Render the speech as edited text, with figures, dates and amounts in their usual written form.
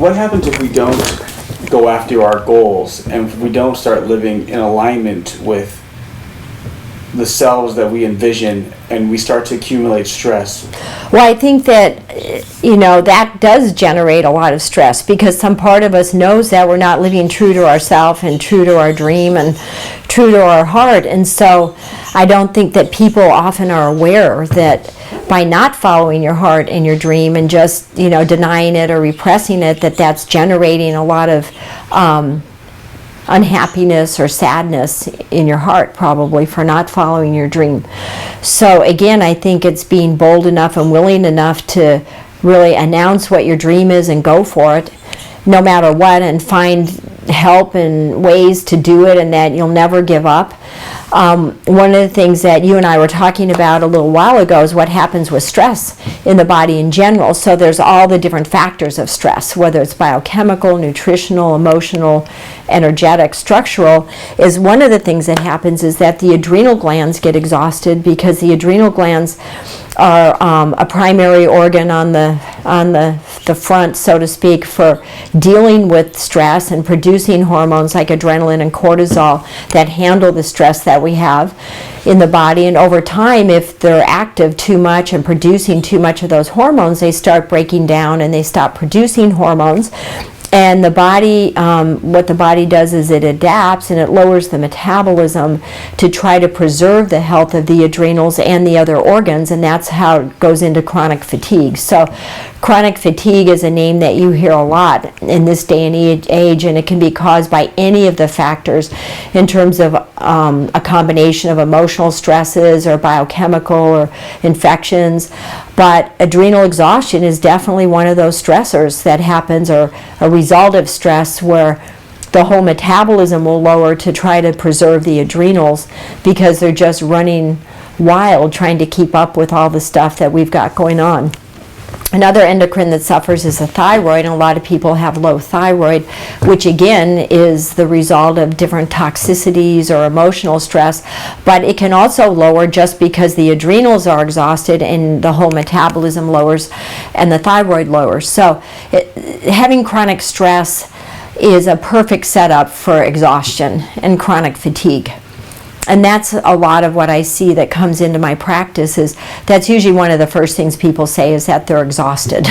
what happens if we don't go after our goals and if we don't start living in alignment with the selves that we envision and we start to accumulate stress? Well, I think that, that does generate a lot of stress because some part of us knows that we're not living true to ourselves and true to our dream and true to our heart. And so I don't think that people often are aware that by not following your heart and your dream and just, denying it or repressing it, that's generating a lot of unhappiness or sadness in your heart, probably, for not following your dream. So again, I think it's being bold enough and willing enough to really announce what your dream is and go for it, no matter what, and find help and ways to do it, and that you'll never give up. One of the things that you and I were talking about a little while ago is what happens with stress in the body in general. So there's all the different factors of stress, whether it's biochemical, nutritional, emotional, energetic, structural. Is one of the things that happens is that the adrenal glands get exhausted because the adrenal glands are a primary organ on the front, so to speak, for dealing with stress and producing hormones like adrenaline and cortisol that handle the stress that we have in the body. And over time, if they're active too much and producing too much of those hormones, they start breaking down and they stop producing hormones. And the body, what the body does is it adapts and it lowers the metabolism to try to preserve the health of the adrenals and the other organs, and that's how it goes into chronic fatigue. So chronic fatigue is a name that you hear a lot in this day and age, and it can be caused by any of the factors in terms of a combination of emotional stresses or biochemical or infections. But adrenal exhaustion is definitely one of those stressors that happens, or a result of stress, where the whole metabolism will lower to try to preserve the adrenals because they're just running wild trying to keep up with all the stuff that we've got going on. Another endocrine that suffers is the thyroid, and a lot of people have low thyroid, which again is the result of different toxicities or emotional stress. But it can also lower just because the adrenals are exhausted and the whole metabolism lowers and the thyroid lowers. So having chronic stress is a perfect setup for exhaustion and chronic fatigue. And that's a lot of what I see that comes into my practice. Is that's usually one of the first things people say is that they're exhausted.